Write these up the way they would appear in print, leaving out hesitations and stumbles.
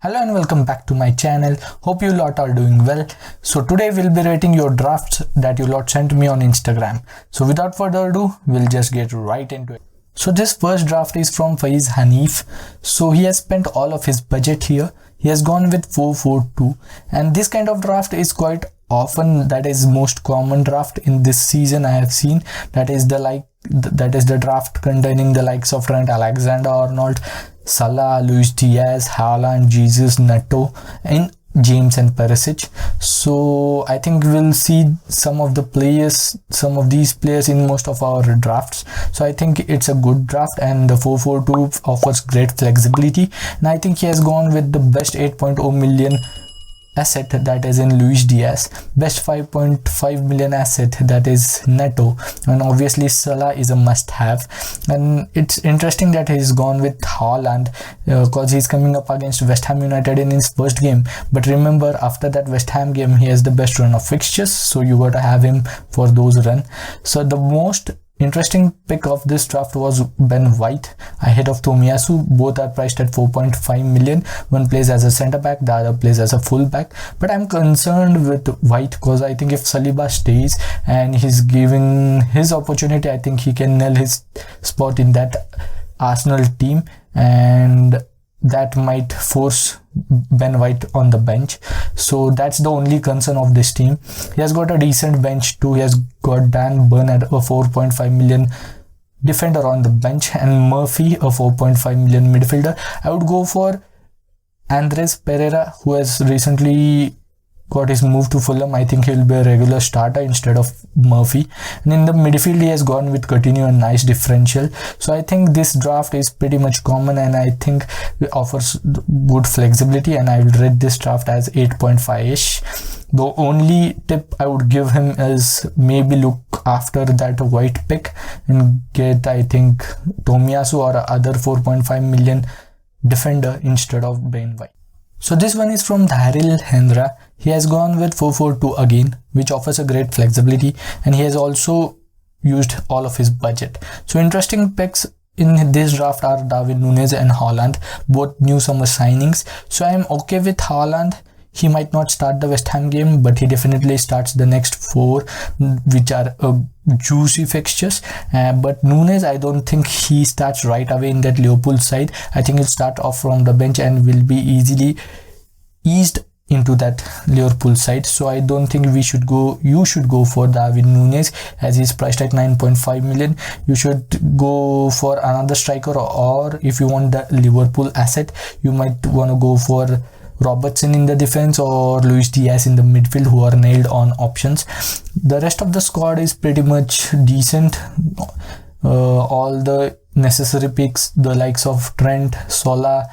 Hello and welcome back to my channel. Hope you lot are doing well. So today we'll be rating your drafts that you lot sent me on Instagram. So without further ado, we'll just get right into it. So this first draft is from FAIYAZ HANEEF. So he has spent all of his budget here. He has gone with 4-4-2, and this kind of draft is quite often, that is most common draft in this season I have seen. That is the draft containing the likes of Trent Alexander-Arnold, Salah, Luis Diaz, Haaland, Jesus, Neto, and James and Perisic. So I think we'll see some of these players in most of our drafts. So I think it's a good draft, and the 4-4-2 offers great flexibility, and I think he has gone with the best 8.0 million asset, that is in Luis Diaz, best 5.5 million asset, that is Neto, and obviously Salah is a must-have. And it's interesting that he's gone with Haaland because he's coming up against West Ham United in his first game. But remember, after that West Ham game, he has the best run of fixtures, so you got to have him for those run. So the most interesting pick of this draft was Ben White ahead of Tomiyasu. Both are priced at 4.5 million. One plays as a centre back, the other plays as a full back. But I'm concerned with White because I think if Saliba stays and he's given his opportunity, I think he can nail his spot in that Arsenal team, and that might force Ben White on the bench. So that's the only concern of this team. He has got a decent bench too. He has got Dan Burn at a 4.5 million defender on the bench, and Murphy a 4.5 million midfielder. I would go for Andres Pereira, who has recently got his move to Fulham. I think he'll be a regular starter instead of Murphy. And in the midfield, he has gone with Coutinho, a nice differential. So I think this draft is pretty much common, and I think it offers good flexibility, and I will rate this draft as 8.5-ish. The only tip I would give him is maybe look after that White pick and get, I think, Tomiyasu or other 4.5 million defender instead of Ben White. So this one is from Daryl Hendra. He has gone with 4-4-2 again, which offers a great flexibility, and he has also used all of his budget. So interesting picks in this draft are Darwin Núñez and Haaland, both new summer signings. So I am okay with Haaland. He might not start the West Ham game, but he definitely starts the next 4, which are juicy fixtures. But Núñez, I don't think he starts right away in that Liverpool side. I think he'll start off from the bench and will be easily eased into that Liverpool side. So I don't think you should go for Darwin Núñez, as he's priced at 9.5 million. You should go for another striker, or if you want the Liverpool asset, you might want to go for Robertson in the defense or Luis Diaz in the midfield, who are nailed on options. The rest of the squad is pretty much decent. All the necessary picks, the likes of Trent, Salah,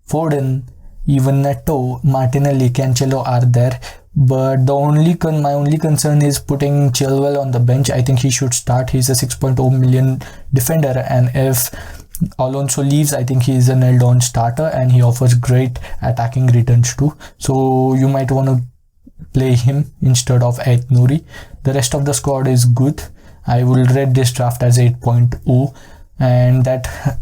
Foden, even Neto, Martinelli, Cancelo are there. But my only concern is putting Chilwell on the bench. I think he should start. He's a 6.0 million defender, and if Alonso leaves, I think he is a nailed on starter, and he offers great attacking returns too. So you might want to play him instead of Ait Nouri. The rest of the squad is good. I will rate this draft as 8.0, and that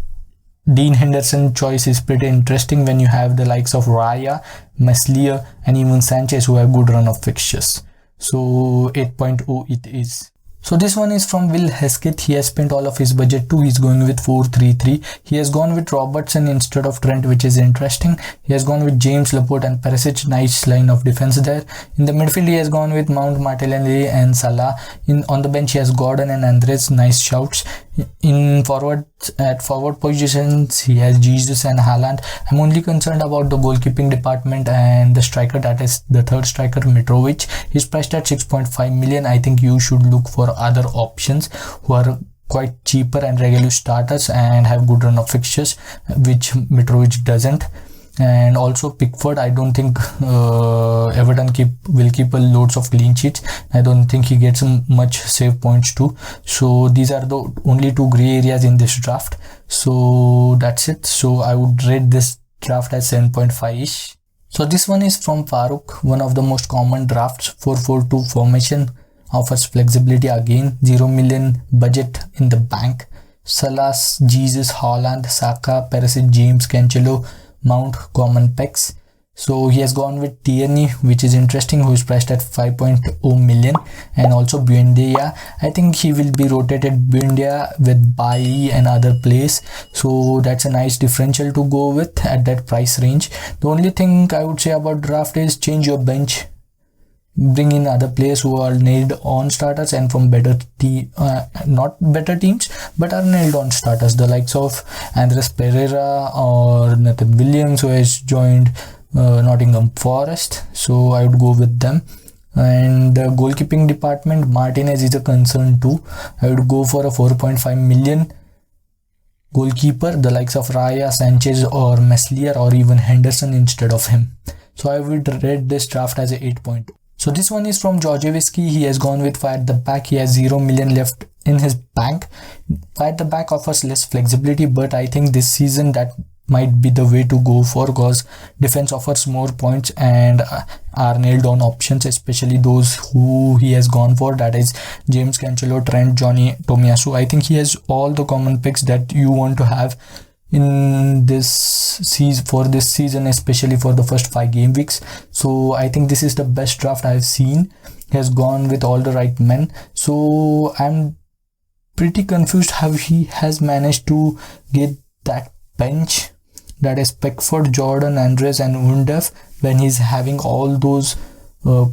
Dean Henderson choice is pretty interesting when you have the likes of Raya, Meslier, and even Sanchez, who have good run of fixtures. So 8.0 it is. So this one is from HESKETH. He has spent all of his budget too. He's going with 4-3-3. He has gone with Robertson instead of Trent, which is interesting. He has gone with James, Laporte, and Perisic. Nice line of defense there. In the midfield, he has gone with Mount, Martinelli, and Salah. On the bench, he has Gordon and Andres. Nice shouts. At forward positions, he has Jesus and Haaland. I'm only concerned about the goalkeeping department and the striker, that is the third striker, Mitrovic. He's priced at 6.5 million. I think you should look for other options who are quite cheaper and regular starters and have good run of fixtures, which Mitrovic doesn't. And also Pickford, I don't think Everton will keep a loads of clean sheets. I don't think he gets much save points too. So these are the only 2 grey areas in this draft. So that's it. So I would rate this draft as 7.5-ish. So this one is from Farooq, one of the most common drafts. 4-4-2 formation offers flexibility again. 0 million budget in the bank. Salah, Jesus, Haaland, Saka, Perisic, James, Cancelo, Mount common picks. So he has gone with Tierney, which is interesting, who is priced at 5.0 million, and also Buendia. I think he will be rotated Buendia with Bailly and other plays, so that's a nice differential to go with at that price range. The only thing I would say about draft is change your bench, bring in other players who are nailed on starters and from better not better teams, but are nailed on starters, the likes of Andres Pereira or Nathan Williams, who has joined Nottingham Forest. So I would go with them. And the goalkeeping department, Martinez is a concern too. I would go for a 4.5 million goalkeeper, the likes of Raya, Sanchez or Meslier, or even Henderson instead of him. So I would rate this draft as a 8.2. So this one is from Georgievski. He has gone with Fire at the back. He has 0 million left in his bank. Fire at the back offers less flexibility, but I think this season that might be the way to go for, because defense offers more points and are nailed on options, especially those who he has gone for, that is James Cancelo, Trent, Johnny, Tomiyasu. I think he has all the common picks that you want to have in this season, for this season, especially for the first 5 game weeks. So I think this is the best draft I've seen. He has gone with all the right men, so I'm pretty confused how he has managed to get that bench, that is Pickford, Jordan, Andres and Undev, when he's having all those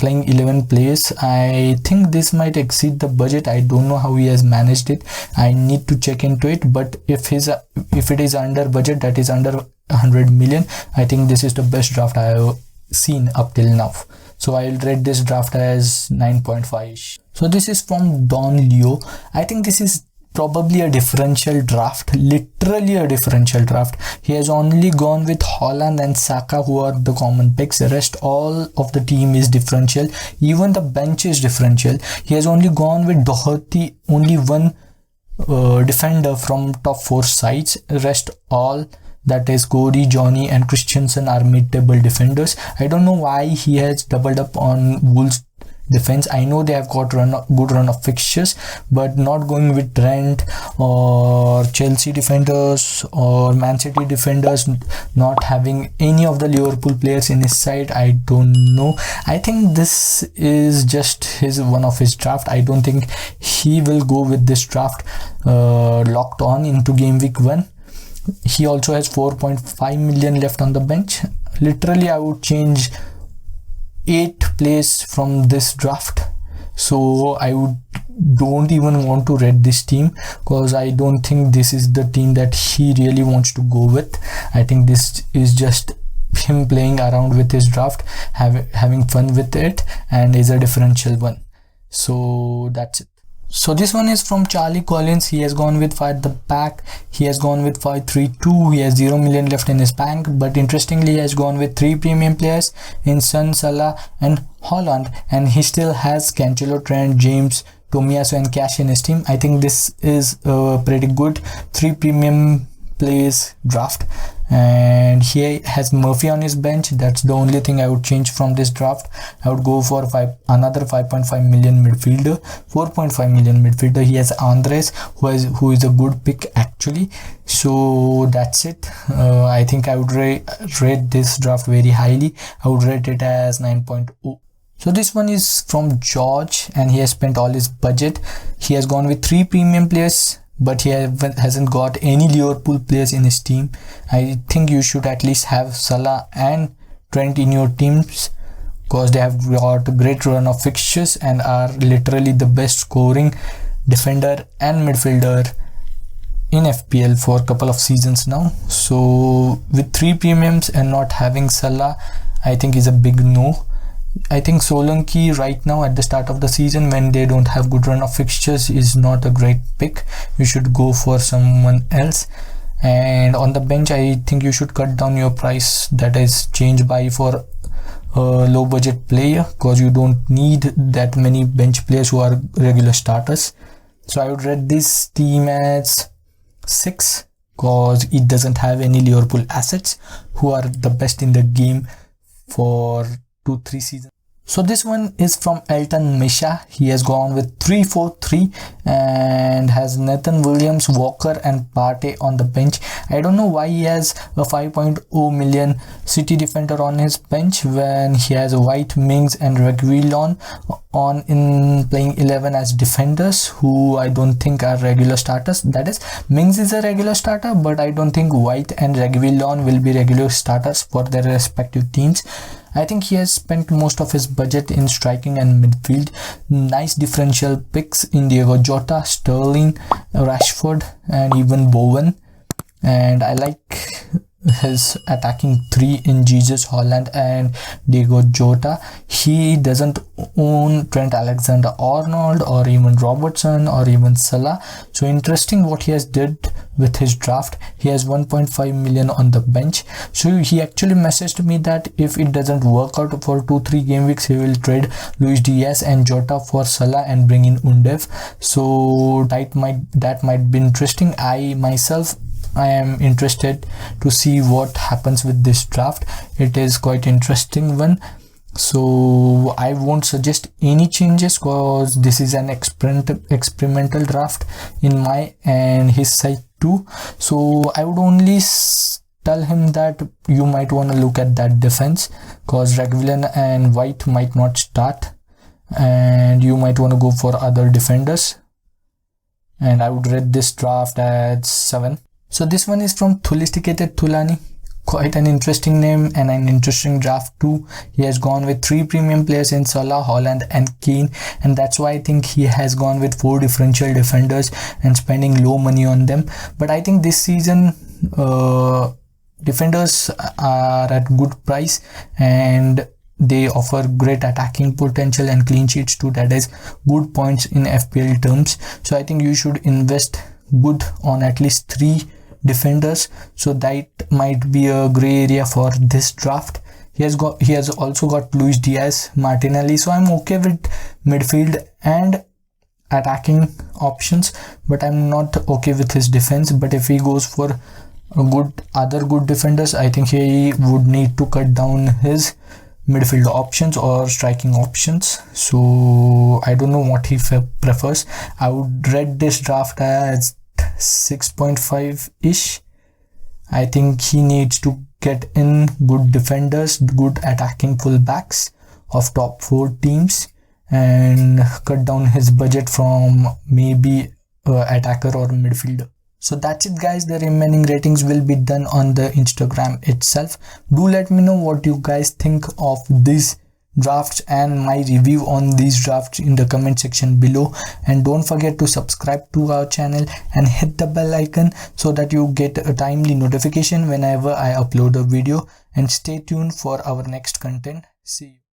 playing 11 players. I think this might exceed the budget. I don't know how he has managed it. I need to check into it, but if it is under budget, that is under 100 million, I think this is the best draft I have seen up till now. So I'll rate this draft as 9.5. So this is from Don Leo. I think this is probably a differential draft, literally a differential draft. He has only gone with Haaland and Saka, who are the common picks. The rest all of the team is differential, even the bench is differential. He has only gone with Doherty, only one defender from top 4 sides. Rest all, that is Cody, Johnny and Christensen, are mid-table defenders. I don't know why he has doubled up on Wolves defense. I know they have got good run of fixtures, but not going with Trent or Chelsea defenders or Man City defenders, not having any of the Liverpool players in his side, I don't know. I think this is just one of his draft. I don't think he will go with this draft locked on into game week 1. He also has 4.5 million left on the bench. Literally I would change 8 plays from this draft, so I don't even want to rate this team, because I don't think this is the team that he really wants to go with. I think this is just him playing around with his draft, having fun with it, and is a differential one. So that's it. So this one is from Charlie Collins. He has gone with 5 at the back. He has gone with 5-3-2. He has 0 million left in his bank, but interestingly he has gone with 3 premium players in Son, Salah and Haaland, and he still has Cancelo, Trent, James, Tomiyasu and Cash in his team. I think this is a pretty good 3 premium plays draft, and he has Murphy on his bench. That's the only thing I would change from this draft. I would go for another 5.5 million midfielder, 4.5 million midfielder. He has Andres, who is a good pick actually. So that's it. I think I would rate this draft very highly. I would rate it as 9.0. So this one is from George, and he has spent all his budget. He has gone with 3 premium players, but he hasn't got any Liverpool players in his team. I think you should at least have Salah and Trent in your teams, because they have got a great run of fixtures and are literally the best scoring defender and midfielder in FPL for a couple of seasons now. So with 3 premiums and not having Salah, I think is a big no. I think Solanke right now at the start of the season, when they don't have good run of fixtures, is not a great pick. You should go for someone else. And on the bench, I think you should cut down your price, that is change buy for a low budget player, because you don't need that many bench players who are regular starters. So I would rate this team as 6, because it doesn't have any Liverpool assets who are the best in the game for 2-3 seasons. So this one is from Elton Misha. He has gone with 3-4-3 and has Nathan Williams, Walker and Partey on the bench. I don't know why he has a 5.0 million City defender on his bench when he has White, Mings and Reguilon on in playing 11 as defenders, who I don't think are regular starters. That is, Mings is a regular starter, but I don't think White and Reguilon will be regular starters for their respective teams. I think he has spent most of his budget in striking and midfield. Nice differential picks in Diego Jota, Sterling, Rashford and even Bowen. And I like his attacking three in Jesus, Holland and Diego Jota. He doesn't own Trent Alexander-Arnold or even Robertson or even Salah. So interesting what he has did with his draft. He has 1.5 million on the bench. So he actually messaged me that if it doesn't work out for 2-3 game weeks, he will trade Luis Diaz and Jota for Salah and bring in Undev. So that might be interesting. I am interested to see what happens with this draft. It is quite interesting one. So I won't suggest any changes because this is an experimental draft in my and his side too. So I would only tell him that you might want to look at that defense because Reguilon and White might not start and you might want to go for other defenders. And I would rate this draft at 7. So this one is from Thulisticated Thulani. Quite an interesting name and an interesting draft too. He has gone with 3 premium players in Salah, Holland and Kane, and that's why I think he has gone with 4 differential defenders and spending low money on them. But I think this season defenders are at good price and they offer great attacking potential and clean sheets too. That is good points in FPL terms. So I think you should invest good on at least 3 defenders. So that might be a gray area for this draft. He has also got Luis Diaz, Martinelli. So I'm okay with midfield and attacking options, but I'm not okay with his defense. But if he goes for other good defenders, I think he would need to cut down his midfield options or striking options. So I don't know what he prefers. I would rate this draft as 6.5 ish. I think he needs to get in good defenders, good attacking fullbacks of top 4 teams and cut down his budget from maybe attacker or midfielder. So that's it guys, the remaining ratings will be done on the Instagram itself. Do let me know what you guys think of these drafts and my review on these drafts in the comment section below, and don't forget to subscribe to our channel and hit the bell icon so that you get a timely notification whenever I upload a video, and stay tuned for our next content. See you.